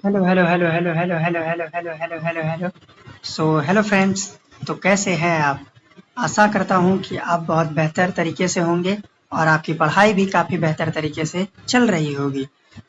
Hello hello hello hello hello hello hello hello hello hello hello hello friends. तो कैसे हैं आप? आशा करता हूं कि आप बहुत बेहतर तरीके से होंगे और आपकी पढ़ाई भी काफ़ी बेहतर तरीके से चल रही होगी।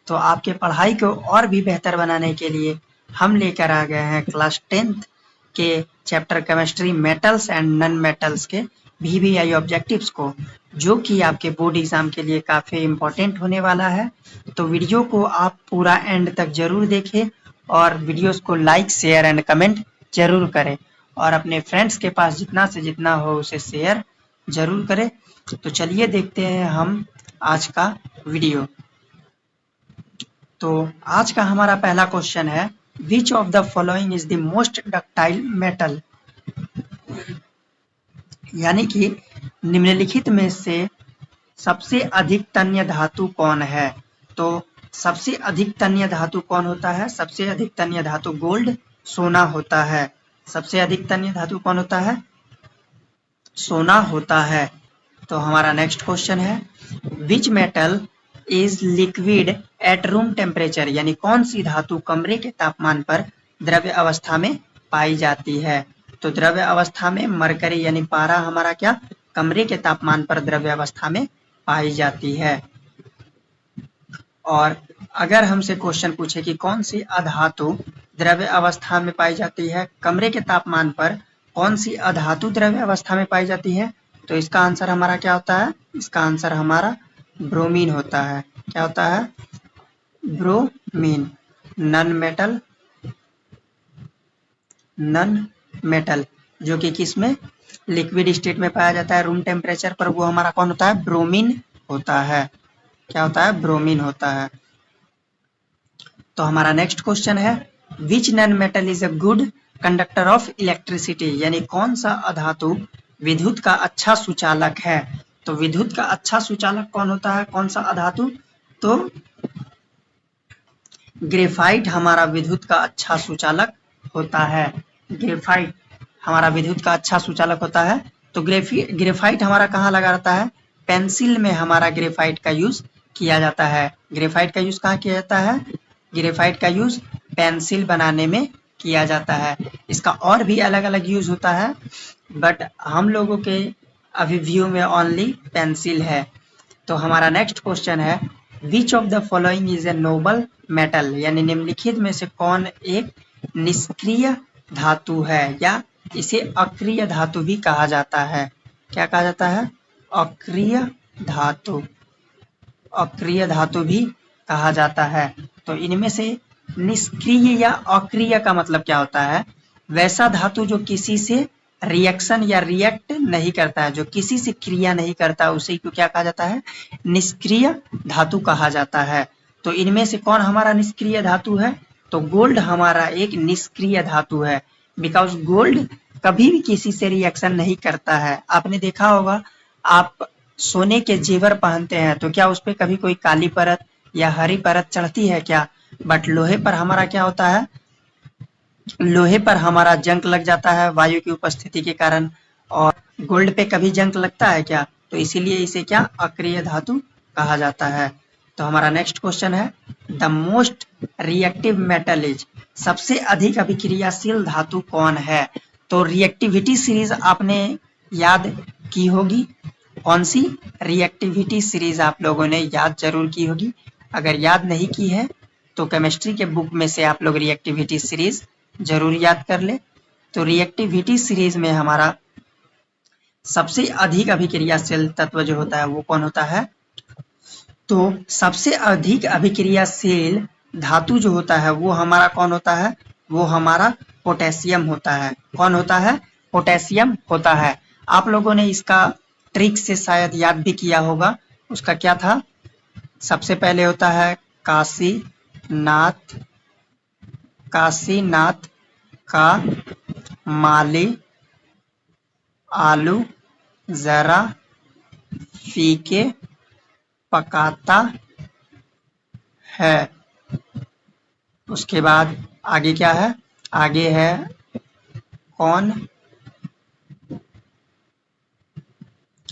तो आपके पढ़ाई को और भी बेहतर बनाने के लिए हम लेकर आ गए हैं क्लास 10th के chapter chemistry metals and non metals के वीवीआई ऑब्जेक्टिव्स को, जो कि आपके बोर्ड एग्जाम के लिए काफ़ी इम्पोर्टेंट होने वाला है। तो वीडियो को आप पूरा एंड तक जरूर देखें और वीडियोस को लाइक शेयर एंड कमेंट जरूर करें और अपने फ्रेंड्स के पास जितना से जितना हो उसे शेयर जरूर करें। तो चलिए देखते हैं हम आज का वीडियो। तो आज का हमारा पहला क्वेश्चन है, which of the following is the most ductile metal, यानी कि निम्नलिखित में से सबसे अधिक तन्य धातु कौन है? तो सबसे अधिक तन्य धातु कौन होता है? सबसे अधिक तन्य धातु गोल्ड, सोना होता है। सबसे अधिक तन्य धातु कौन होता है? सोना होता है। तो हमारा नेक्स्ट क्वेश्चन है, which metal is liquid at room temperature, यानी कौन सी धातु कमरे के तापमान पर द्रव्य अवस्था में पाई जाती है? तो द्रव्य अवस्था में मरकरी यानी पारा हमारा क्या कमरे के तापमान पर द्रव्य अवस्था में पाई जाती है। और अगर हमसे क्वेश्चन पूछे कि कौन सी अधातु द्रव्य अवस्था में पाई जाती है कमरे के तापमान पर, कौन सी अधातु द्रव्य अवस्था में पाई जाती है, तो इसका आंसर हमारा क्या होता है? इसका आंसर हमारा ब्रोमीन होता है। क्या होता है? Bromine. Non metal, non metal जो कि किस में लिक्विड स्टेट में पाया जाता है रूम टेम्परेचर पर, वो हमारा कौन होता है? ब्रोमीन होता है। क्या होता है? ब्रोमीन होता है। तो हमारा नेक्स्ट क्वेश्चन है, which non metal is a good conductor of electricity, यानी कौन सा अधातु विद्युत का अच्छा सुचालक है? तो विद्युत का अच्छा सुचालक कौन होता है? कौन सा अधातु? तो ग्रेफाइट हमारा विद्युत का अच्छा सुचालक होता है। ग्रेफाइट हमारा विद्युत का अच्छा सुचालक होता है। तो ग्रेफाइट हमारा कहाँ लगा रहता है? पेंसिल में हमारा ग्रेफाइट का यूज किया जाता है। ग्रेफाइट का यूज कहाँ किया जाता है? ग्रेफाइट का यूज पेंसिल बनाने में किया जाता है। इसका और भी अलग अलग यूज होता है, बट हम लोगों के अभी व्यू में ओनली पेंसिल है। तो हमारा नेक्स्ट क्वेश्चन है, which of the following is a noble metal, यानी निम्नलिखित में से कौन एक निष्क्रिय धातु है, या इसे अक्रिय धातु भी कहा जाता है? क्या कहा जाता है? अक्रिय धातु। अक्रिय धातु भी कहा जाता है। तो इनमें से निष्क्रिय या अक्रिय का मतलब क्या होता है? वैसा धातु जो किसी से रिएक्शन या रिएक्ट नहीं करता है, जो किसी से क्रिया नहीं करता, उसे को क्या कहा जाता है? निष्क्रिय धातु कहा जाता है। तो इनमें से कौन हमारा निष्क्रिय धातु है? तो गोल्ड हमारा एक निष्क्रिय धातु है, बिकॉज गोल्ड कभी भी किसी से रिएक्शन नहीं करता है। आपने देखा होगा, आप सोने के जेवर पहनते हैं तो क्या उस पर कभी कोई काली परत या हरी परत चढ़ती है क्या? बट लोहे पर हमारा क्या होता है? लोहे पर हमारा जंग लग जाता है वायु की उपस्थिति के कारण, और गोल्ड पे कभी जंग लगता है क्या? तो इसीलिए इसे क्या अक्रिय धातु कहा जाता है। तो हमारा नेक्स्ट क्वेश्चन है, the most reactive metal is, सबसे अधिक अभिक्रियाशील धातु कौन है? तो रिएक्टिविटी सीरीज आपने याद की होगी। कौन सी रिएक्टिविटी सीरीज आप लोगों ने याद जरूर की होगी। अगर याद नहीं की है तो केमिस्ट्री के बुक में से आप लोग रिएक्टिविटी सीरीज जरूर याद कर ले। तो रिएक्टिविटी सीरीज में हमारा सबसे अधिक अभिक्रियाशील तत्व जो होता है वो कौन होता है? तो सबसे अधिक अभिक्रियाशील धातु जो होता है वो हमारा कौन होता है? वो हमारा पोटेशियम होता है। कौन होता है? पोटेशियम होता है। आप लोगों ने इसका ट्रिक से शायद याद भी किया होगा। उसका क्या था? सबसे पहले होता है काशीनाथ, काशीनाथ का माली आलू जरा फीके पकाता है। उसके बाद आगे क्या है? आगे है कौन,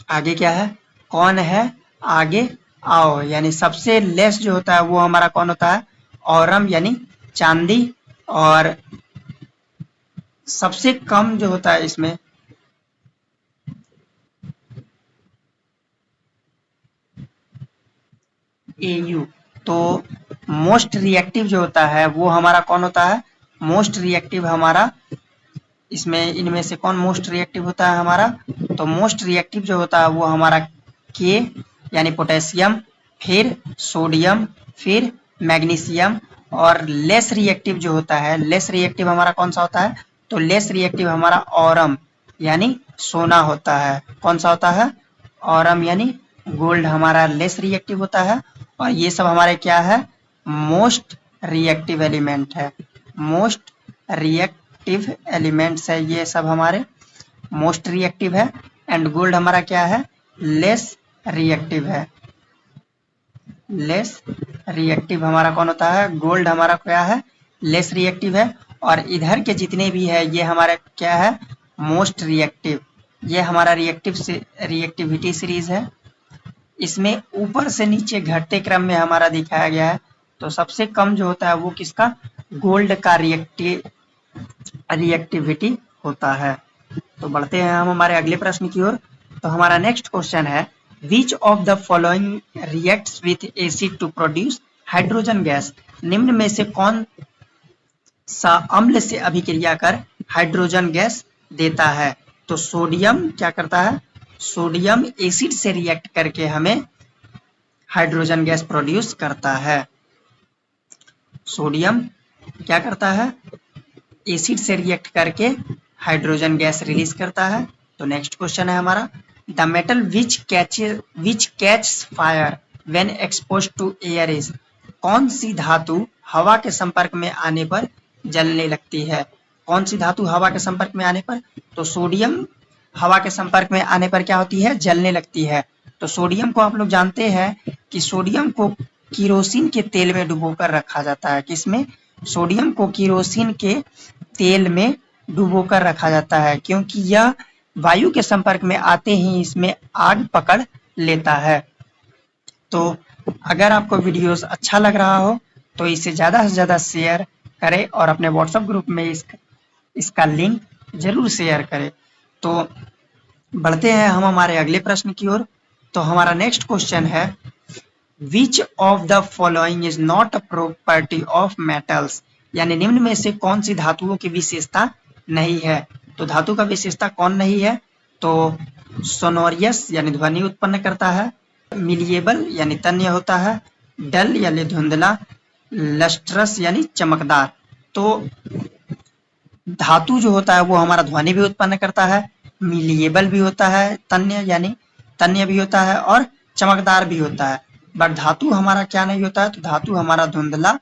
आगे क्या है? कौन है आगे आओ, यानी सबसे लेस जो होता है वो हमारा कौन होता है? औरम यानी चांदी, और सबसे कम जो होता है इसमें Au। तो मोस्ट रिएक्टिव जो होता है वो हमारा कौन होता है? मोस्ट रिएक्टिव हमारा इसमें इनमें से कौन मोस्ट रिएक्टिव होता है हमारा? तो मोस्ट रिएक्टिव जो होता है वो हमारा के यानी पोटेशियम, फिर सोडियम, फिर मैग्नीशियम, और लेस रिएक्टिव जो होता है, लेस रिएक्टिव हमारा कौन सा होता है? तो लेस रिएक्टिव हमारा ऑरम यानी सोना होता है। कौन सा होता है? ऑरम यानी गोल्ड हमारा लेस रिएक्टिव होता है। और ये सब हमारे क्या है? मोस्ट रिएक्टिव एलिमेंट है। मोस्ट रिएक्टिव एलिमेंट्स है ये सब हमारे, मोस्ट रिएक्टिव है। एंड गोल्ड हमारा क्या है? लेस रिएक्टिव है। लेस रिएक्टिव हमारा कौन होता है? गोल्ड हमारा क्या है? लेस रिएक्टिव है। और इधर के जितने भी है ये हमारे क्या है? Most reactive. ये हमारा रिएक्टिविटी सीरीज है। इसमें ऊपर से नीचे घटते क्रम में हमारा दिखाया गया है। तो सबसे कम जो होता है वो किसका? गोल्ड का रिएक्टिविटी होता है। तो बढ़ते हैं हम हमारे अगले प्रश्न की ओर। तो हमारा नेक्स्ट क्वेश्चन है, which of the following reacts with acid to produce hydrogen gas? निम्न में से कौन सा अम्ल से अभिक्रिया कर हाइड्रोजन गैस देता है? तो सोडियम क्या करता है? सोडियम एसिड से रिएक्ट करके हमें हाइड्रोजन गैस प्रोड्यूस करता है। सोडियम क्या करता है? एसिड से रिएक्ट करके हाइड्रोजन गैस रिलीज करता है। तो नेक्स्ट क्वेश्चन है हमारा, the metal which catch fire when exposed to air is? कौन सी धातु हवा के संपर्क में आने पर जलने लगती है? कौन सी धातु हवा के संपर्क में आने पर? तो सोडियम हवा के संपर्क में आने पर क्या होती है? जलने लगती है। तो सोडियम को आप लोग जानते हैं कि सोडियम को किरोसिन के तेल में डुबोकर रखा जाता है। किसमें? सोडियम को किरोसिन के तेल में डुबोकर रखा जाता है, क्योंकि यह वायु के संपर्क में आते ही इसमें आग पकड़ लेता है। तो अगर आपको वीडियोस अच्छा लग रहा हो तो इसे ज़्यादा से ज़्यादा शेयर करें और अपने व्हाट्सएप ग्रुप में इसका लिंक जरूर शेयर करें। तो बढ़ते हैं हम हमारे अगले प्रश्न की ओर। तो हमारा नेक्स्ट क्वेश्चन है, which of the following is not a property of metals? यानी निम्न में से कौन सी धातुओं की विशेषता नहीं है? तो धातु का विशेषता कौन नहीं है? तो सोनोरियस यानी ध्वनि उत्पन्न करता है, मिलिएबल यानी तन्य होता है, डल यानी धुंधला, लस्ट्रस यानी चमकदार। तो धातु जो होता है वो हमारा ध्वनि भी उत्पन्न करता है, मिलिएबल भी होता है, तन्य यानी तन्य भी होता है, और चमकदार भी होता है। बट धातु हमारा क्या नहीं होता है? तो धातु हमारा धुंधला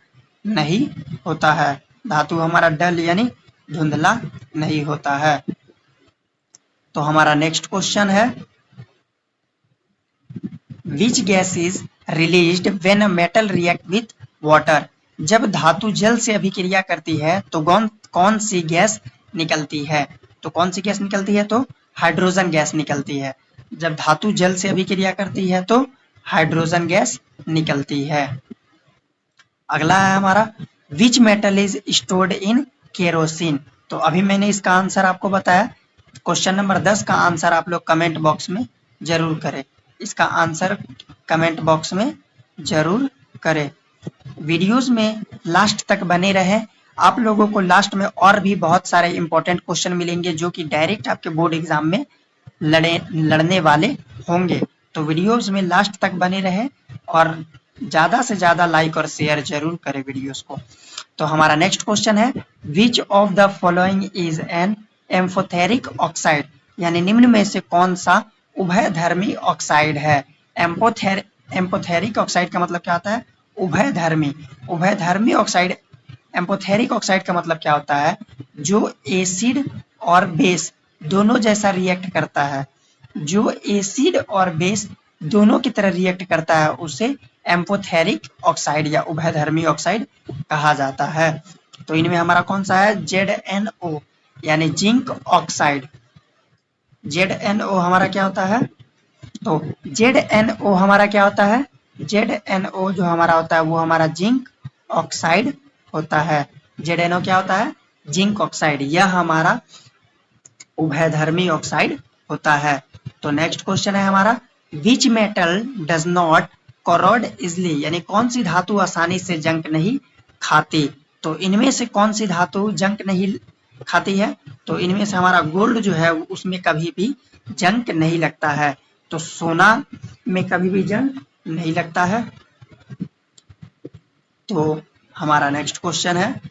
नहीं होता है। धातु हमारा डल यानी धुंधला नहीं होता है। तो हमारा नेक्स्ट क्वेश्चन है, which gas is released when a metal react with water? जब धातु जल से अभिक्रिया करती है तो कौन सी गैस निकलती है? तो कौन सी गैस निकलती है? तो हाइड्रोजन गैस निकलती है। जब धातु जल से अभिक्रिया करती है तो हाइड्रोजन गैस निकलती है। अगला है हमारा, which metal is stored in kerosene? तो अभी मैंने इसका आंसर आपको बताया। क्वेश्चन नंबर 10 का आंसर आप लोग कमेंट बॉक्स में जरूर करें। इसका आंसर कमेंट बॉक्स में जरूर करें। वीडियोस में लास्ट तक बने रहें। आप लोगों को लास्ट में और भी बहुत सारे इंपॉर्टेंट क्वेश्चन मिलेंगे जो कि डायरेक्ट आपके बोर्ड एग्जाम में लड़ने वाले होंगे। तो वीडियोस में लास्ट तक बने रहें और ज़्यादा से ज़्यादा लाइक और शेयर जरूर करें वीडियोस को। तो हमारा नेक्स्ट क्वेश्चन है, which of the following is an amphoteric oxide? यानी निम्न में से कौन सा उभयधर्मी ऑक्साइड है? एम्फोथेरिक ऑक्साइड का मतलब क्या होता है? उभयधर्मी। उभयधर्मी ऑक्साइड, एम्फोथेरिक ऑक्साइड का मतलब क्या होता है? जो एसिड और बेस दोनों जैसा रिएक्ट करता है, जो एसिड और बेस दोनों की तरह रिएक्ट करता है, उसे एम्फोथेरिक ऑक्साइड या उभयधर्मी ऑक्साइड कहा जाता है। तो इनमें हमारा कौन सा है? ZnO यानी जिंक ऑक्साइड। ZnO हमारा क्या होता है? तो ZnO हमारा क्या होता है? ZnO जो हमारा होता है वो हमारा जिंक ऑक्साइड होता है। ZnO क्या होता है? Zinc oxide. यह हमारा उभयधर्मी ऑक्साइड होता है। तो नेक्स्ट क्वेश्चन है हमारा, which metal does not corrode easily, यानी कौन सी धातु आसानी से जंग नहीं खाती। तो इनमें से कौन सी धातु जंग नहीं खाती है? तो इनमें से हमारा गोल्ड जो है उसमें कभी भी जंग नहीं लगता है। तो सोना में कभी भी जंग नहीं लगता है। तो हमारा नेक्स्ट क्वेश्चन है,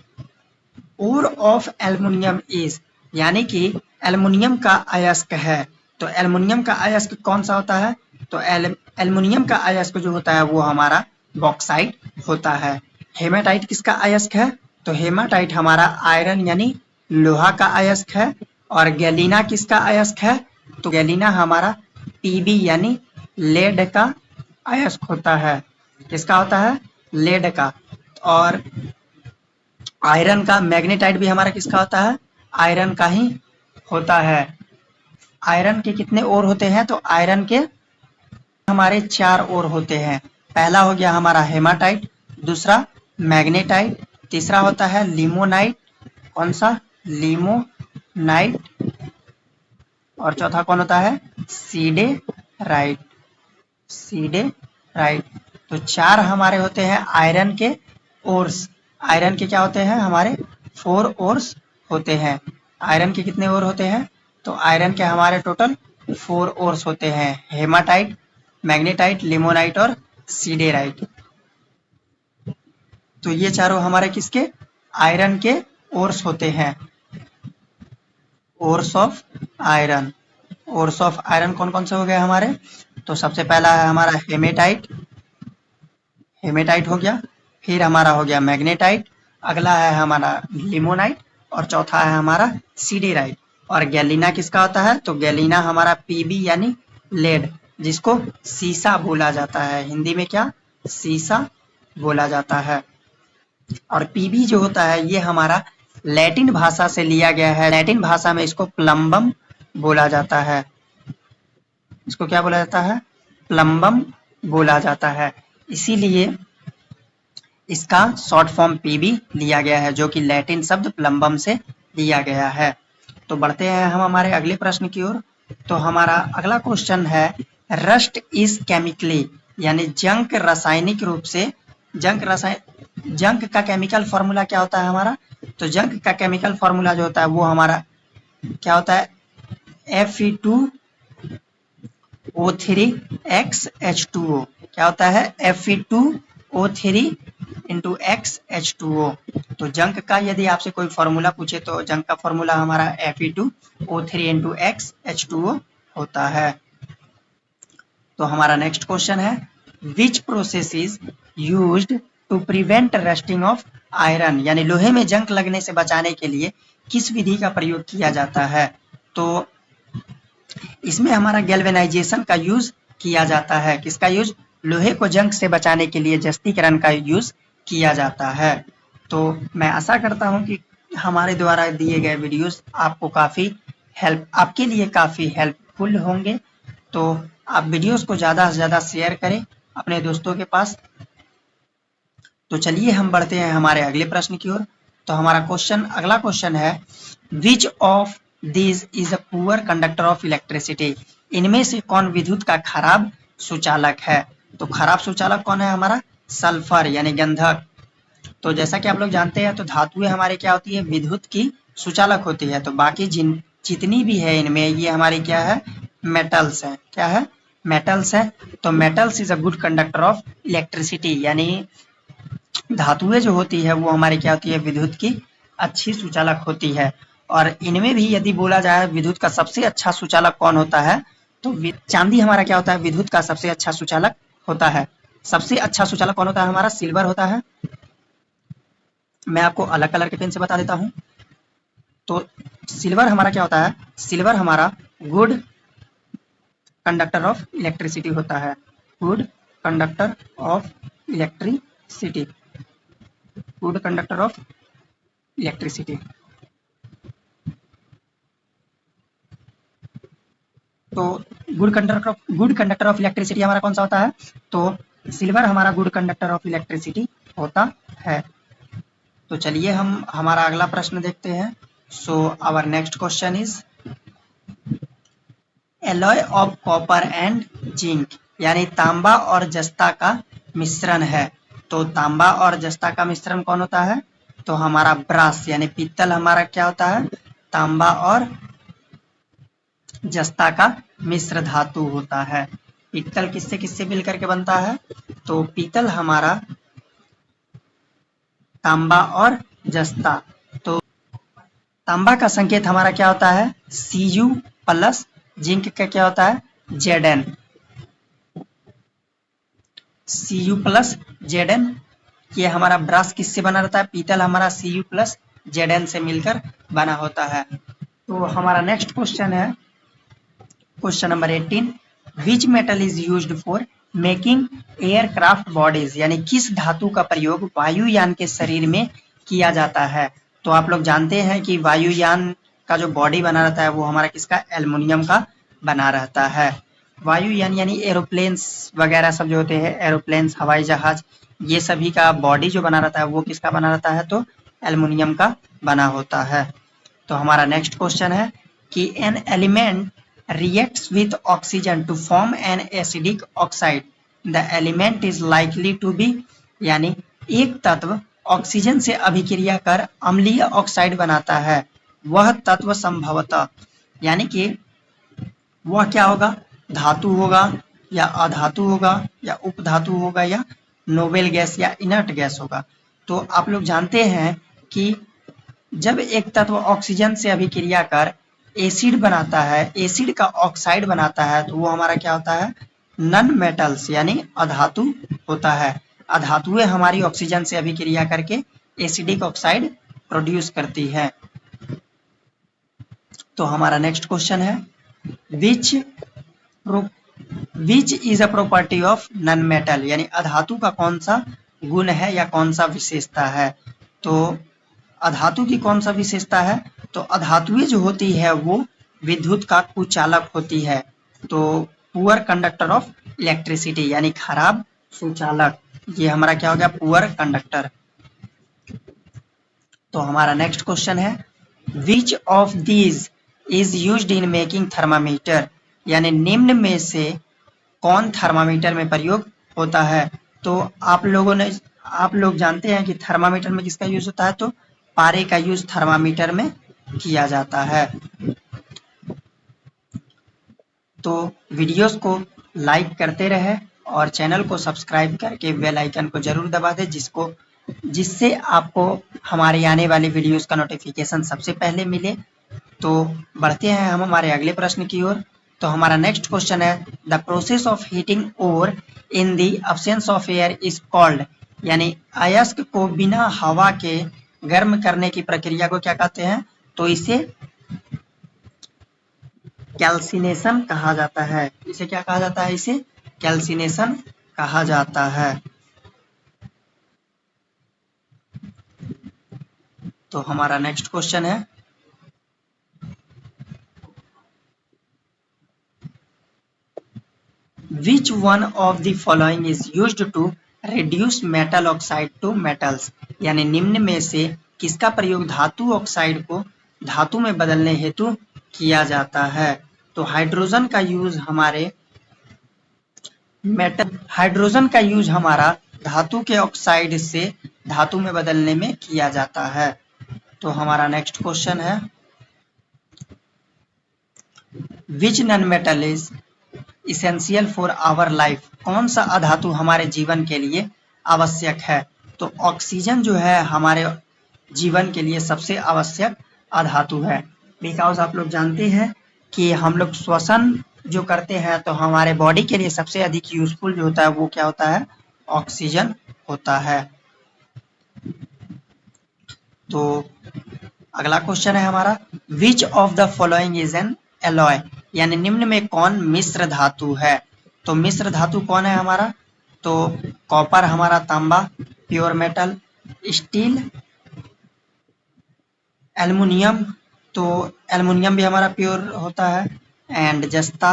ओर ऑफ एल्युमिनियम इज, यानी कि एल्युमिनियम का अयस्क है। तो एल्युमिनियम का अयस्क कौन सा होता है? तो एल्युमिनियम का अयस्क जो होता है वो हमारा बॉक्साइट होता है। हेमाटाइट किसका अयस्क है? तो हेमाटाइट हमारा आयरन यानी लोहा का अयस्क है। और गैलीना किसका अयस्क है? तो गैलीना हमारा पीबी यानी लेड का अयस्क होता है। किसका होता है? लेड का। और आयरन का मैग्नेटाइट भी हमारा किसका होता है? आयरन का ही होता है। आयरन के कितने ओर होते हैं? तो आयरन के हमारे 4 ओर होते हैं। पहला हो गया हमारा हेमाटाइट, दूसरा मैग्नेटाइट, तीसरा होता है लिमोनाइट, कौन सा? लिमोनाइट, और चौथा कौन होता है? सीडेराइट। सीडेराइट। तो 4 हमारे होते हैं आयरन के ओर्स। आयरन के क्या होते हैं? हमारे 4 ओर्स होते हैं। आयरन के कितने ओर होते हैं? तो आयरन के हमारे टोटल 4 ओर्स होते हैं, हेमाटाइट, मैग्नेटाइट, लिमोनाइट और सीडेराइट। तो ये चारों हमारे किसके? आयरन के ओर्स होते हैं। Ores of iron. Ores of iron कौन कौन से हो गए हमारे? तो सबसे पहला है हमारा हेमेटाइट, हेमेटाइट हो गया। फिर हमारा हो गया मैग्नेटाइट, अगला है हमारा लिमोनाइट, और चौथा है हमारा सीडेराइट। और गैलीना किसका होता है? तो गैलीना हमारा पीबी यानी लेड, जिसको सीसा बोला जाता है। हिंदी में क्या? सीसा बोला जाता है। और पीबी जो होता है ये हमारा लैटिन भाषा से लिया गया है। लैटिन भाषा में इसको प्लम्बम बोला जाता है। इसको क्या बोला जाता है? प्लम्बम बोला जाता है। इसीलिए इसका शॉर्ट फॉर्म पीबी लिया गया है, जो कि लैटिन शब्द प्लम्बम से लिया गया है। तो बढ़ते हैं हम हमारे अगले प्रश्न की ओर। तो हमारा अगला क्वेश्चन है, रस्ट इज केमिकली, यानी जंक रासायनिक रूप से, जंक का केमिकल फॉर्मूला क्या होता है हमारा? तो जंक का केमिकल फॉर्मूला जो होता है वो हमारा क्या होता है? Fe2O3XH2O। क्या होता है? Fe2O3 into XH2O। तो जंक का यदि आपसे कोई फॉर्मूला पूछे तो जंक का फॉर्मूला हमारा Fe2O3 इंटू XH2O होता है। तो हमारा नेक्स्ट क्वेश्चन है, which process is used to prevent rusting of iron, यानी लोहे में जंग लगने से बचाने के लिए किस विधि का प्रयोग किया जाता है? तो इसमें हमारा गैल्वेनाइजेशन का यूज किया जाता है। किसका यूज? लोहे को जंग से बचाने के लिए जस्तीकरण का यूज किया जाता है। तो मैं आशा करता हूं कि हमारे द्वारा दिए गए वीडियोस आपको आपके लिए काफी हेल्पफुल होंगे। तो आप वीडियोस को ज़्यादा से ज़्यादा शेयर करें अपने दोस्तों के पास। तो चलिए हम बढ़ते हैं हमारे अगले प्रश्न की ओर। तो हमारा अगला क्वेश्चन है, which of this is a poor conductor of electricity, इनमें से कौन विद्युत का खराब सुचालक है? तो खराब सुचालक कौन है हमारा? सल्फर यानी गंधक। तो जैसा कि आप लोग जानते हैं तो धातुएं हमारे क्या होती है? विद्युत की सुचालक होती है। तो बाकी जितनी भी है इनमें ये हमारी क्या है? मेटल्स है। क्या है? मेटल्स है। तो metals is a good conductor of electricity, यानी धातुएं जो होती है वो हमारी क्या होती है? विद्युत की अच्छी सुचालक होती है। और इनमें भी यदि बोला जाए विद्युत का सबसे अच्छा सुचालक कौन होता है, तो चांदी हमारा क्या होता है? विद्युत का सबसे अच्छा सुचालक होता है। सबसे अच्छा सुचालक कौन होता है हमारा? सिल्वर होता है। मैं आपको अलग कलर के पेन से बता देता हूं। तो सिल्वर हमारा क्या होता है? सिल्वर हमारा गुड कंडक्टर ऑफ इलेक्ट्रिसिटी होता है। Good conductor of electricity. Good conductor of electricity. तो गुड कंडक्टर ऑफ इलेक्ट्रिसिटी हमारा कौन सा होता है? तो सिल्वर हमारा गुड कंडक्टर ऑफ इलेक्ट्रिसिटी होता है। तो चलिए हम हमारा अगला प्रश्न देखते हैं। So our next question is alloy of copper and zinc, यानी तांबा और जस्ता का मिश्रण है। तो तांबा और जस्ता का मिश्रण कौन होता है? तो हमारा ब्रास यानी पीतल हमारा क्या होता है? तांबा और जस्ता का मिश्र धातु होता है। पीतल किससे किससे मिलकर के बनता है? तो पीतल हमारा तांबा और जस्ता। तो तांबा का संकेत हमारा क्या होता है? Cu प्लस, जिंक का क्या होता है? Zn। Cu प्लस Zn, ये हमारा ब्रास किससे बना रहता है? पीतल हमारा Cu प्लस Zn से मिलकर बना होता है। तो हमारा नेक्स्ट क्वेश्चन है question number 18, which metal is used for making aircraft bodies, यानी किस धातु का प्रयोग वायुयान के शरीर में किया जाता है? तो आप लोग जानते हैं कि वायुयान का जो बॉडी बना रहता है वो हमारा किसका? एल्युमिनियम का बना रहता है। वायुयान यानी एरोप्लेन्स वगैरह सब जो होते हैं, एरोप्लेन्स, हवाई जहाज, ये सभी का बॉडी जो बना रहता है वो किसका बना रहता है? तो एल्युमिनियम का बना होता है। तो हमारा नेक्स्ट क्वेश्चन है कि an element reacts with oxygen to form an acidic oxide, the element is likely to be, यानी एक तत्व ऑक्सीजन से अभिक्रिया कर अम्लीय ऑक्साइड बनाता है, वह तत्व संभवतः, यानी कि वह क्या होगा? धातु होगा या अधातु होगा या उपधातु होगा या नोबेल गैस या इनर्ट गैस होगा। तो आप लोग जानते हैं कि जब एक तत्व ऑक्सीजन से अभिक्रिया कर एसिड बनाता है, एसिड का ऑक्साइड बनाता है, तो वो हमारा क्या होता है? नन मेटल्स यानी अधातु होता है। अधातुएं हमारी ऑक्सीजन से अभिक्रिया करके एसिडिक ऑक्साइड प्रोड्यूस करती है। तो हमारा नेक्स्ट क्वेश्चन है which is a property of non metal, यानी अधातु का कौन सा गुण है या कौन सा विशेषता है? तो अधातु की कौन सा विशेषता है? तो अधातुएं जो होती है वो विद्युत का कुचालक होती है। तो पुअर कंडक्टर ऑफ इलेक्ट्रिसिटी, यानी खराब सुचालक, ये हमारा क्या हो गया? Poor conductor. तो हमारा नेक्स्ट क्वेश्चन है which of these is used in making thermometer, यानी निम्न में से कौन थर्मामीटर में प्रयोग होता है? तो आप लोग जानते हैं कि थर्मामीटर में किसका यूज होता है? तो पारे का यूज थर्मामीटर में किया जाता है। तो वीडियोस को लाइक करते रहे और चैनल को सब्सक्राइब करके बेल आइकन को जरूर दबा दें, जिससे आपको हमारे आने वाली वीडियोस का नोटिफिकेशन सबसे पहले मिले। तो बढ़ते हैं हम हमारे अगले प्रश्न की ओर। तो हमारा नेक्स्ट क्वेश्चन है the process of heating ore in the absence of air is called, यानी अयस्क को बिना हवा के गर्म करने की प्रक्रिया को क्या कहते हैं? तो इसे कैल्सिनेशन कहा जाता है। इसे क्या कहा जाता है? इसे कैल्सिनेशन कहा जाता है। तो हमारा नेक्स्ट क्वेश्चन है which one of the following is used to reduce metal oxide to metals, यानी निम्न में से किसका प्रयोग धातु ऑक्साइड को धातु में बदलने हेतु किया जाता है? तो हाइड्रोजन का यूज हमारा धातु के ऑक्साइड से धातु में बदलने में किया जाता है। तो हमारा नेक्स्ट क्वेश्चन है which non metal is essential for our life, कौन सा अधातु हमारे जीवन के लिए आवश्यक है? तो ऑक्सीजन जो है हमारे जीवन के लिए सबसे आवश्यक अधातु है। बिकॉज आप लोग जानते हैं कि हम लोग श्वसन जो करते हैं तो हमारे बॉडी के लिए सबसे अधिक यूजफुल जो होता है वो क्या होता है? ऑक्सीजन होता है। तो अगला क्वेश्चन है हमारा विच of the following is N alloy, यानी निम्न में कौन मिश्र धातु है? तो मिश्र धातु कौन है हमारा? तो कॉपर हमारा तांबा प्योर मेटल, स्टील एल्युमिनियम, तो एल्युमिनियम भी हमारा प्योर होता है, एंड जस्ता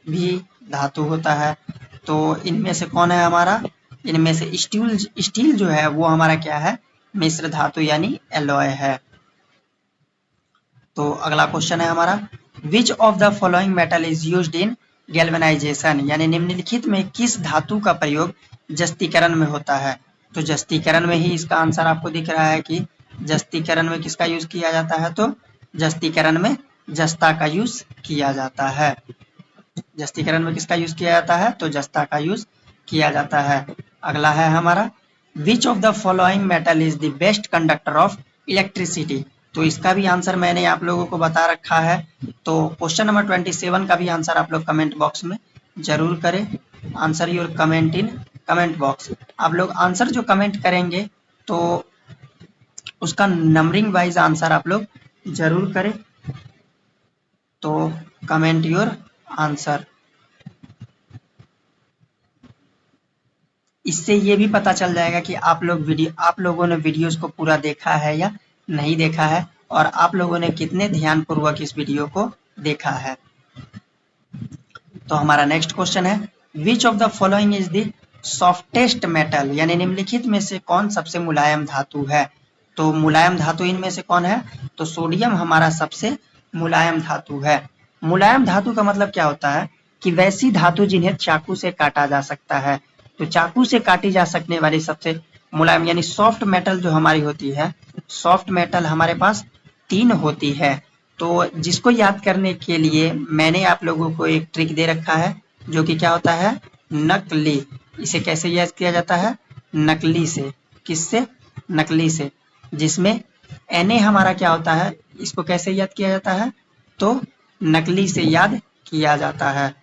भी धातु होता है। तो इनमें से कौन है हमारा? इनमें से स्टील जो है वो हमारा क्या है? मिश्र धातु यानी एलॉय है। तो अगला क्वेश्चन है हमारा, विच of the following metal is used in galvanisation, यानी निम्नलिखित में किस धातु का प्रयोग जस्तीकरण में होता है। तो जस्तीकरण में ही इसका आंसर आपको दिख रहा है कि जस्तीकरण में किसका यूज किया जाता है, तो जस्तीकरण में जस्ता का यूज किया जाता है। जस्तीकरण में किसका यूज किया जाता है, तो जस्ता का यूज किया जाता है। अगला है हमारा, विच of the following metal is the best conductor of electricity. तो इसका भी आंसर मैंने आप लोगों को बता रखा है। तो क्वेश्चन नंबर 27 का भी आंसर आप लोग कमेंट बॉक्स में जरूर करें। Answer your comment in comment box. आप लोग आंसर जो कमेंट करेंगे तो उसका नंबरिंग वाइज आंसर आप लोग जरूर करें। तो कमेंट योर आंसर। इससे ये भी पता चल जाएगा कि आप लोगों ने वीडियोस को पूरा देखा है या नहीं देखा है, और आप लोगों ने कितने ध्यानपूर्वक इस वीडियो को देखा है। तो हमारा नेक्स्ट क्वेश्चन है, which of the following is the softest metal, यानी निम्नलिखित में से कौन सबसे मुलायम धातु है। तो मुलायम धातु इनमें से कौन है, तो सोडियम हमारा सबसे मुलायम धातु है। मुलायम धातु का मतलब क्या होता है कि वैसी धातु जिन्हें चाकू से काटा जा सकता है। तो चाकू से काटी जा सकने वाली सबसे मुलायम यानी सॉफ्ट मेटल जो हमारी होती है, सॉफ्ट मेटल हमारे पास 3 होती है। तो जिसको याद करने के लिए मैंने आप लोगों को एक ट्रिक दे रखा है, जो कि क्या होता है, नकली। इसे कैसे याद किया जाता है, नकली से। किससे, नकली से। जिसमें Na हमारा क्या होता है, इसको कैसे याद किया जाता है, तो नकली से याद किया जाता है,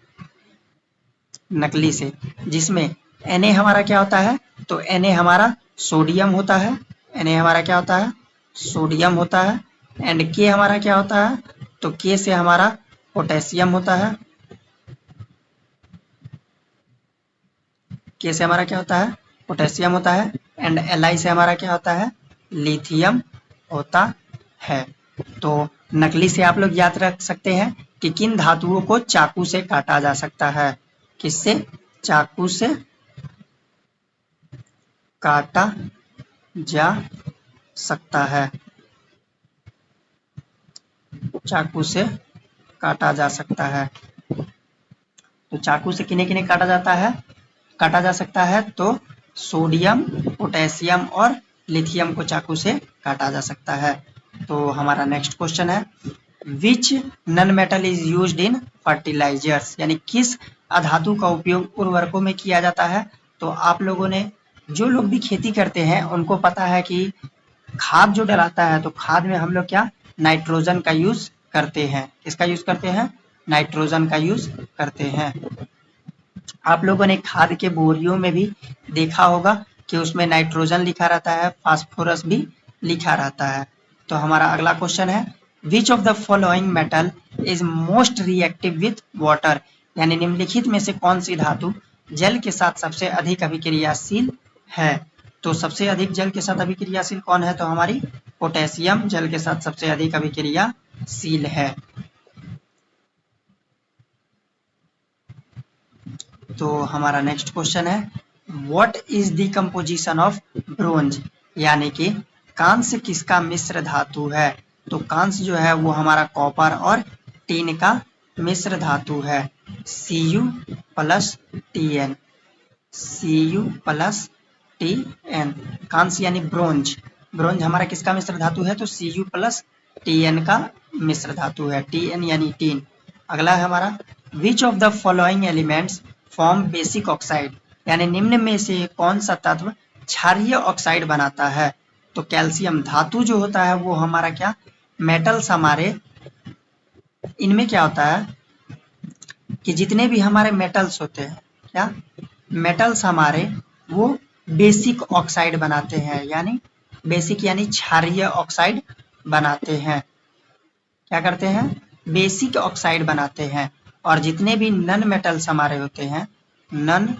नकली से। जिसमें Na हमारा क्या होता है, तो Na हमारा सोडियम होता है। Na हमारा क्या होता है, सोडियम होता है। एंड K हमारा क्या होता है, तो K से हमारा पोटेशियम होता है। K से हमारा क्या होता है, पोटेशियम होता है। एंड Li से हमारा क्या होता है, लिथियम होता है। तो नकली से आप लोग याद रख सकते हैं कि किन धातुओं को चाकू से काटा जा सकता है। किससे, चाकू से काटा जा सकता है, चाकू से काटा जा सकता है। तो चाकू से किन्हें किन्हें काटा जाता है, काटा जा सकता है, तो सोडियम, पोटेशियम और लिथियम को चाकू से काटा जा सकता है। तो हमारा नेक्स्ट क्वेश्चन है, which non metal is used in fertilisers, यानी किस अधातु का उपयोग उर्वरकों में किया जाता है। तो आप लोगों ने, जो लोग भी खेती करते हैं उनको पता है कि खाद जो डलाता है, तो खाद में हम लोग क्या, नाइट्रोजन का यूज करते हैं। किसका यूज करते हैं, नाइट्रोजन का यूज करते हैं। आप लोगों ने खाद के बोरियों में भी देखा होगा कि उसमें नाइट्रोजन लिखा रहता है, फास्फोरस भी लिखा रहता है। तो हमारा अगला क्वेश्चन है, which of the following metal is most reactive with water, यानी निम्नलिखित में से कौन सी धातु जल के साथ सबसे अधिक अभिक्रियाशील है। तो सबसे अधिक जल के साथ अभिक्रियाशील कौन है, तो हमारी पोटेशियम जल के साथ सबसे अधिक अभिक्रियाशील है। तो हमारा नेक्स्ट क्वेश्चन है, what is the composition of bronze, यानी कि कांस्य किसका मिश्र धातु है। तो कांस्य जो है वो हमारा कॉपर और टीन का मिश्र धातु है, Cu plus Tn, Cu plus Tn। कांस्य यानी ब्रोंज, ब्रोंज हमारा किसका मिश्र धातु है, तो Cu प्लस Tn का मिश्र धातु है, Tn यानी टीन। अगला है हमारा, विच of the following elements form basic oxide, यानी निम्न में से कौन सा तत्व क्षारीय ऑक्साइड बनाता है। तो कैल्शियम धातु जो होता है वो हमारा क्या, मेटल्स हमारे, इनमें क्या होता है कि जितने भी हमारे मेटल्स होते हैं, क्या मेटल्स हमारे वो बेसिक ऑक्साइड बनाते हैं, यानी बेसिक यानी क्षारीय ऑक्साइड बनाते हैं। क्या करते हैं, बेसिक ऑक्साइड बनाते हैं। और जितने भी नन मेटल्स हमारे होते हैं, नन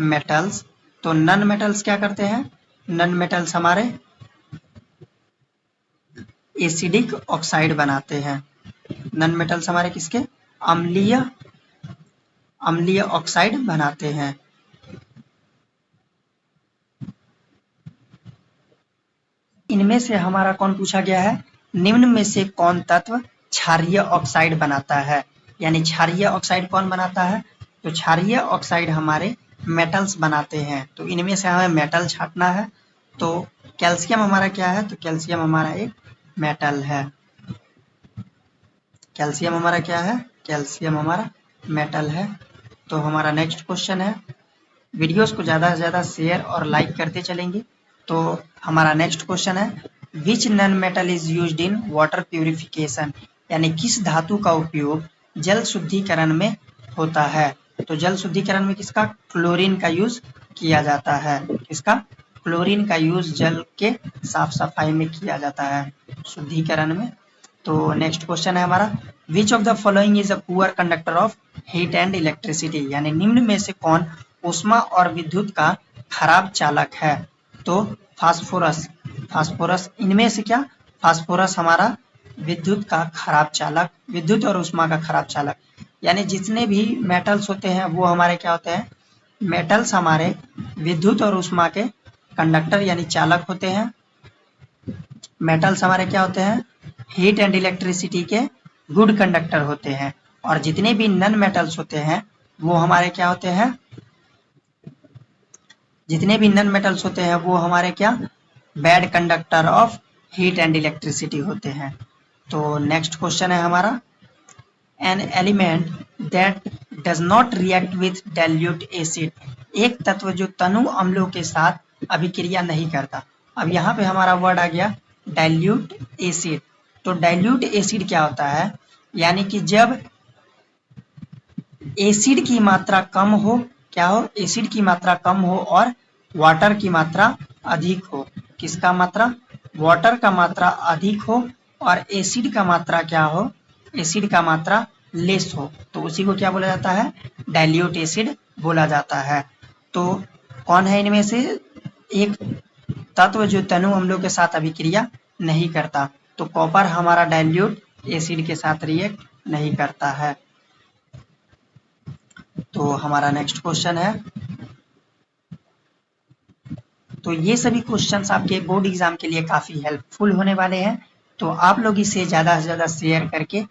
मेटल्स, तो नन मेटल्स क्या करते हैं, नन मेटल्स हमारे एसिडिक ऑक्साइड बनाते हैं। नन मेटल्स हमारे किसके, अम्लीय, अम्लीय ऑक्साइड बनाते हैं। इनमें से हमारा कौन पूछा गया है, निम्न में से कौन तत्व क्षारीय ऑक्साइड बनाता है, यानी क्षारीय ऑक्साइड कौन बनाता है, तो क्षारीय ऑक्साइड हमारे मेटल्स बनाते हैं। तो इनमें से हमें मेटल छांटना है। तो कैल्शियम हमारा क्या है, तो कैल्शियम हमारा एक मेटल है। कैल्शियम हमारा क्या है, कैल्शियम हमारा मेटल है। तो हमारा नेक्स्ट क्वेश्चन है, वीडियोस को ज़्यादा से ज़्यादा शेयर और लाइक करते चलेंगे। तो हमारा नेक्स्ट क्वेश्चन है, which non metal is used in water purification, यानी किस धातु का उपयोग जल शुद्धिकरण में होता है। तो जल शुद्धिकरण में किसका, क्लोरीन का यूज किया जाता है। किसका, क्लोरीन का यूज जल के साफ सफाई में किया जाता है, शुद्धिकरण में। तो नेक्स्ट क्वेश्चन है हमारा, विच of the following is a poor conductor of heat and electricity, यानी निम्न में से कौन ऊष्मा और विद्युत का खराब चालक है। तो फास्फोरस, फास्फोरस इनमें से क्या, फास्फोरस हमारा विद्युत का खराब चालक, विद्युत और ऊष्मा का खराब चालक, यानी जितने भी मेटल्स होते हैं वो हमारे क्या होते हैं, मेटल्स हमारे विद्युत और ऊष्मा के कंडक्टर यानी चालक होते हैं। मेटल्स हमारे क्या होते हैं, हीट एंड इलेक्ट्रिसिटी के गुड कंडक्टर होते हैं। और जितने भी नॉन मेटल्स होते हैं वो हमारे क्या होते हैं, जितने भी नॉन मेटल्स होते हैं वो हमारे क्या, bad conductor of heat and electricity होते हैं। तो नेक्स्ट क्वेश्चन है हमारा, an element that does not react with dilute acid, एक तत्व जो तनु अम्लों के साथ अभिक्रिया नहीं करता। अब यहाँ पे हमारा वर्ड आ गया डाइल्यूट एसिड। तो डाइल्यूट एसिड क्या होता है, यानी कि जब एसिड की मात्रा कम हो, क्या हो, एसिड की मात्रा कम हो और वाटर की मात्रा अधिक हो। किसका मात्रा, वाटर का मात्रा अधिक हो और एसिड का मात्रा क्या हो, एसिड का मात्रा लेस हो, तो उसी को क्या बोला जाता है, डाइल्यूट एसिड बोला जाता है। तो कौन है इनमें से एक तत्व जो तनु अम्लों के साथ अभिक्रिया नहीं करता, तो कॉपर हमारा डाइल्यूट एसिड के साथ रिएक्ट नहीं करता है। तो हमारा नेक्स्ट क्वेश्चन है, तो ये सभी क्वेश्चंस आपके बोर्ड एग्जाम के लिए काफी हेल्पफुल होने वाले हैं। तो आप लोग इसे ज़्यादा से ज़्यादा शेयर करके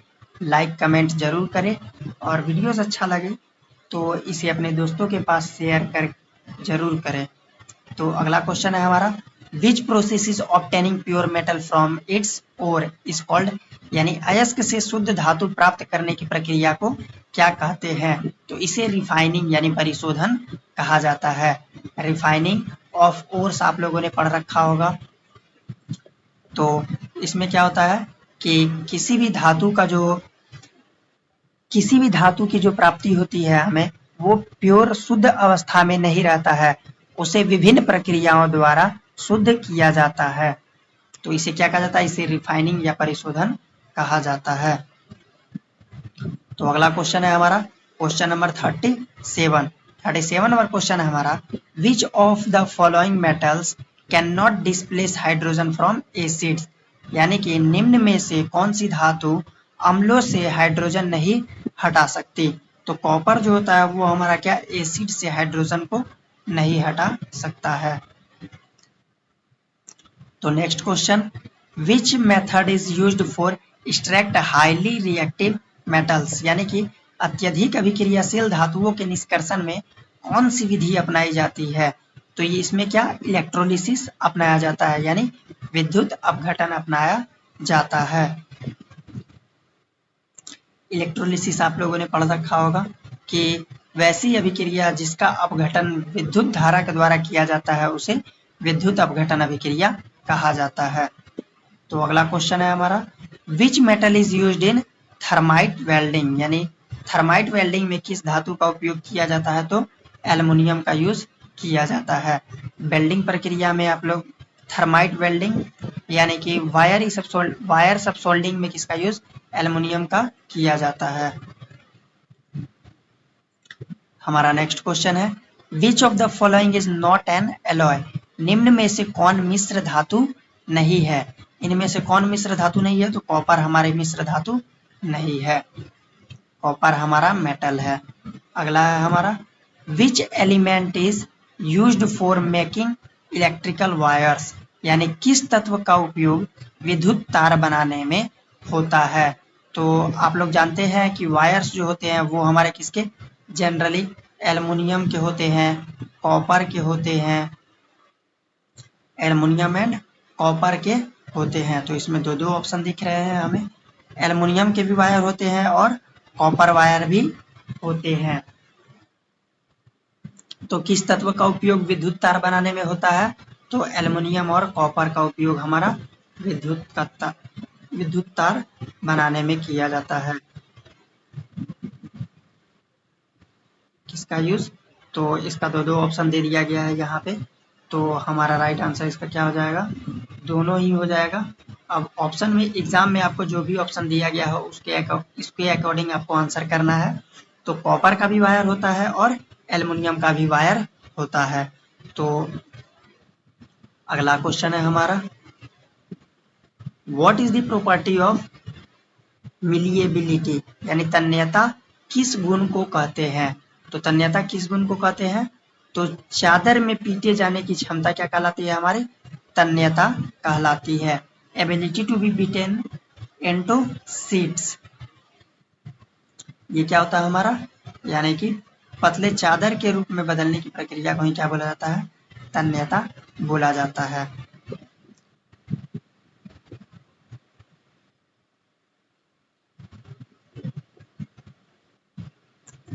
लाइक कमेंट जरूर करें, और वीडियोस अच्छा लगे तो इसे अपने दोस्तों के पास शेयर कर जरूर करें। तो अगला क्वेश्चन है हमारा, which process is obtaining pure metal from its ore is called, यानी अयस्क से शुद्ध धातु प्राप्त करने की प्रक्रिया को क्या कहते हैं। तो इसे रिफाइनिंग यानी परिशोधन कहा जाता है। रिफाइनिंग ऑफ ओर्स आप लोगों ने पढ़ रखा होगा। तो इसमें क्या होता है कि किसी भी धातु की जो प्राप्ति होती है हमें, वो प्योर शुद्ध अवस्था में नहीं रहता है, उसे विभिन्न प्रक्रियाओं द्वारा शुद्ध किया जाता है। तो इसे क्या कहा जाता है, इसे रिफाइनिंग या परिशोधन कहा जाता है। तो अगला क्वेश्चन है हमारा क्वेश्चन नंबर 37 नंबर क्वेश्चन है हमारा, विच of the following metals can not displace hydrogen from acids, यानी कि निम्न में से कौन सी धातु अम्लों से हाइड्रोजन नहीं हटा सकती। तो कॉपर जो होता है वो हमारा क्या, एसिड से हाइड्रोजन को नहीं हटा सकता है। तो next question, which method is used for extract highly reactive metals, यानी कि अत्यधिक अभिक्रियाशील धातुओं के निष्कर्षण में कौन सी विधि अपनाई जाती है। तो ये इसमें क्या, इलेक्ट्रोलिसिस अपनाया जाता है, यानी विद्युत अपघटन अपनाया जाता है। इलेक्ट्रोलिसिस आप लोगों ने पढ़ रखा होगा कि वैसी अभिक्रिया जिसका अपघटन विद्युत धारा के द्वारा किया जाता है उसे विद्युत अपघटन अभिक्रिया कहा जाता है। तो अगला क्वेश्चन है हमारा, which metal is used in thermite welding, यानी थर्माइट वेल्डिंग में किस धातु का उपयोग किया जाता है। तो एल्युमिनियम का यूज किया जाता है। वेल्डिंग प्रक्रिया में आप लोग थर्माइट वेल्डिंग यानी कि वायर सबसोल्डिंग में किसका यूज, एल्युमिनियम का किया जाता है। हमारा नेक्स्ट क्वेश्चन है, which of the following is not an alloy, निम्न में से कौन मिश्र धातु नहीं है। इनमें से कौन मिश्र धातु नहीं है, तो कॉपर हमारे मिश्र धातु नहीं है, कॉपर हमारा मेटल है। अगला है हमारा, which element is used for making electrical wires, यानी किस तत्व का उपयोग विद्युत तार बनाने में होता है। तो आप लोग जानते हैं कि वायर्स जो होते हैं वो हमारे किसके, जनरली एल्युमिनियम के होते हैं, कॉपर के होते हैं, एल्युमिनियम एंड कॉपर के होते हैं। तो इसमें दो ऑप्शन दिख रहे हैं हमें, एल्युमिनियम के भी वायर होते हैं और कॉपर वायर भी होते हैं। तो किस तत्व का उपयोग विद्युत तार बनाने में होता है, तो एल्युमिनियम और कॉपर का उपयोग हमारा विद्युत तार बनाने में किया जाता है। किसका यूज, तो इसका दो ऑप्शन दे दिया गया है यहाँ पे। तो हमारा राइट आंसर इसका क्या हो जाएगा, दोनों ही हो जाएगा। अब ऑप्शन में एग्जाम में आपको जो भी ऑप्शन दिया गया हो उसके अकॉर्डिंग आपको आंसर करना है। तो कॉपर का भी वायर होता है और एल्युमिनियम का भी वायर होता है। तो अगला क्वेश्चन है हमारा, what is the property of malleability, यानी तन्यता किस गुण को कहते हैं। तो तन्यता किस गुण को कहते हैं, तो चादर में पीटे जाने की क्षमता क्या कहलाती है, हमारी तन्यता कहलाती है। Ability to be beaten into sheets, ये क्या होता है हमारा, यानी कि पतले चादर के रूप में बदलने की प्रक्रिया को ही क्या बोला जाता है, तन्यता बोला जाता है।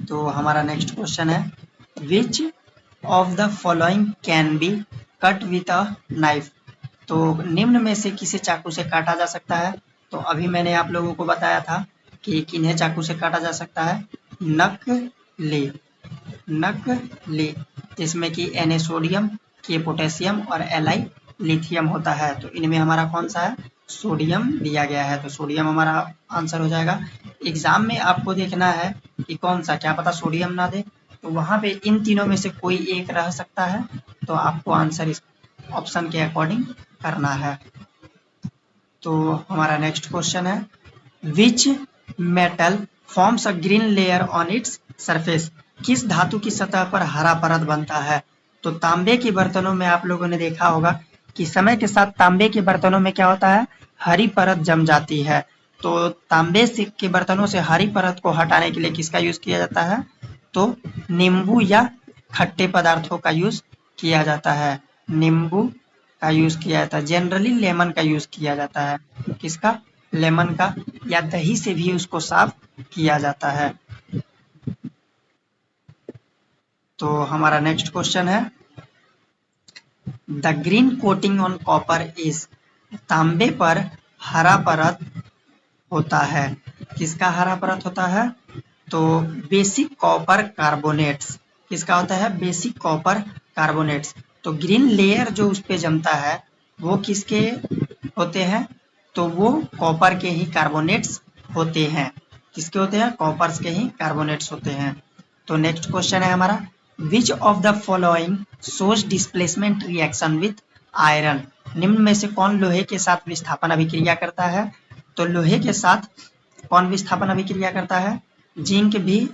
तो हमारा नेक्स्ट क्वेश्चन है, which of the following can be cut with a knife. तो निम्न में से किसे चाकू से काटा जा सकता है। तो अभी मैंने आप लोगों को बताया था कि किन्हें चाकू से काटा जा सकता है, नकली, जिसमें कि Na सोडियम, K पोटेशियम और Li लिथियम होता है। तो इनमें हमारा कौन सा है, सोडियम दिया गया है, तो सोडियम हमारा आंसर हो जाएगा। एग्जाम में आपको देखना है कि कौन सा, क्या पता सोडियम ना दे, तो वहां पे इन तीनों में से कोई एक रह सकता है। तो आपको आंसर इस ऑप्शन के अकॉर्डिंग करना है। तो हमारा नेक्स्ट क्वेश्चन है, which metal forms a green layer on its surface, किस धातु की सतह पर हरा परत बनता है। तो तांबे के बर्तनों में आप लोगों ने देखा होगा कि समय के साथ तांबे के बर्तनों में क्या होता है, हरी परत जम जाती है। तो तांबे के बर्तनों से हरी परत को हटाने के लिए किसका यूज किया जाता है, तो नींबू या खट्टे पदार्थों का यूज किया जाता है। नींबू का यूज किया जाता है, जनरली लेमन का यूज किया जाता है, किसका, लेमन का, या दही से भी उसको साफ किया जाता है। तो हमारा नेक्स्ट क्वेश्चन है, the green coating on copper is, तांबे पर हरा परत होता है, किसका हरा परत होता है, तो बेसिक कॉपर कार्बोनेट्स, किसका होता है, बेसिक कॉपर कार्बोनेट्स। तो ग्रीन लेयर जो उस पे जमता है वो किसके होते हैं, तो वो कॉपर के ही कार्बोनेट्स होते हैं, किसके होते हैं, कॉपर्स के ही कार्बोनेट्स होते हैं। तो नेक्स्ट क्वेश्चन है हमारा, विच of the following shows displacement reaction with iron, निम्न में से कौन लोहे के साथ विस्थापन अभिक्रिया करता है। तो लोहे के साथ कौन विस्थापन अभिक्रिया करता है, जिंक भी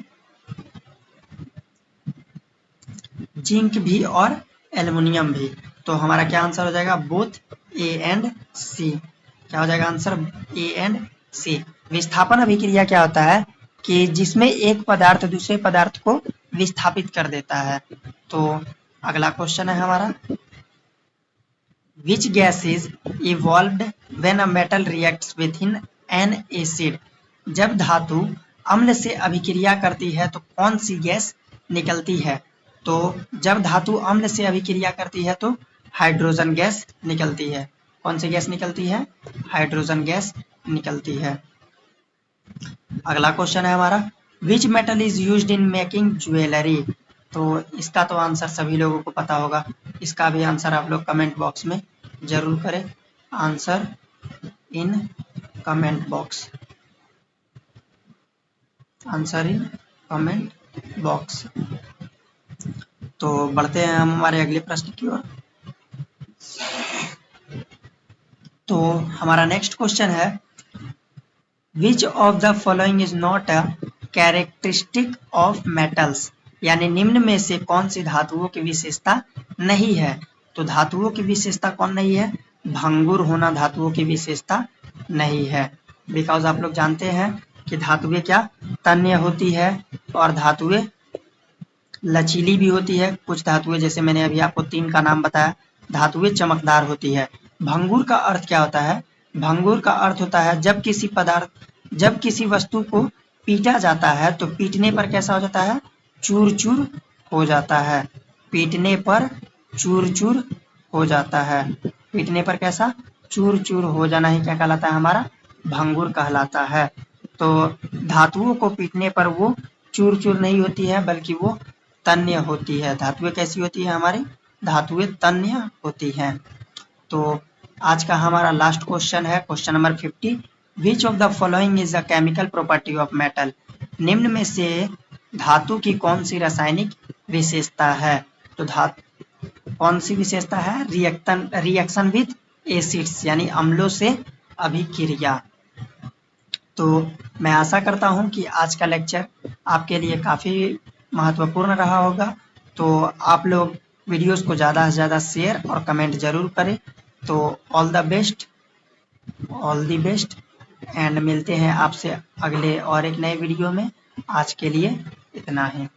और एल्युमिनियम भी। तो हमारा क्या आंसर हो जाएगा, बोथ ए एंड सी, क्या हो जाएगा आंसर, ए एंड सी। विस्थापन अभिक्रिया क्या होता है कि जिसमें एक पदार्थ दूसरे पदार्थ को विस्थापित कर देता है। तो अगला क्वेश्चन है हमारा, which gas is evolved when a metal reacts with in an acid, जब धातु अम्ल से अभिक्रिया करती है तो कौन सी गैस निकलती है। तो जब धातु अम्ल से अभिक्रिया करती है तो हाइड्रोजन गैस निकलती है, कौन सी गैस निकलती है, हाइड्रोजन गैस निकलती है। अगला क्वेश्चन है हमारा, which metal is used in making jewellery. तो इसका तो आंसर सभी लोगों को पता होगा, इसका भी आंसर आप लोग कमेंट बॉक्स में जरूर करें, answer in comment box, answer in comment box. तो बढ़ते हैं हम हमारे अगले प्रश्न की ओर। तो हमारा नेक्स्ट क्वेश्चन है, which of the following is not a characteristic of metals, यानी निम्न में से कौन सी धातुओं की विशेषता नहीं है। तो धातुओं की विशेषता कौन नहीं है, भंगुर होना धातुओं की विशेषता नहीं है। बिकॉज आप लोग जानते हैं कि धातुएं क्या तन्य होती है और धातुएं लचीली भी होती है। कुछ धातुएं, जैसे मैंने अभी आपको 3 का नाम बताया, धातुएं चमकदार होती है। भंगुर का अर्थ क्या होता है? भंगुर का अर्थ होता है जब किसी वस्तु को पीटा जाता है तो पीटने पर कैसा हो जाता है? चूर चूर हो जाता है। पीटने पर चूर चूर हो जाता है। पीटने पर कैसा? चूर चूर हो जाना ही क्या कहलाता है? हमारा भंगुर कहलाता है। तो धातुओं को पीटने पर वो चूर चूर नहीं होती है, बल्कि वो तन्य होती है। धातुएं कैसी होती है हमारी? धातुएं तन्य होती हैं। तो आज का हमारा लास्ट क्वेश्चन है, question number 50। Which of the following is the chemical property of metal? निम्न में से धातु की कौन सी रासायनिक विशेषता है? तो कौन सी विशेषता है? रिएक्शन विथ एसिड्स, यानी अम्लों से अभिक्रिया। तो मैं आशा करता हूं कि आज का लेक्चर आपके लिए काफ़ी महत्वपूर्ण रहा होगा। तो आप लोग वीडियोस को ज़्यादा से ज़्यादा शेयर और कमेंट जरूर करें। तो ऑल द बेस्ट एंड मिलते हैं आपसे अगले और एक नए वीडियो में। आज के लिए इतना ही।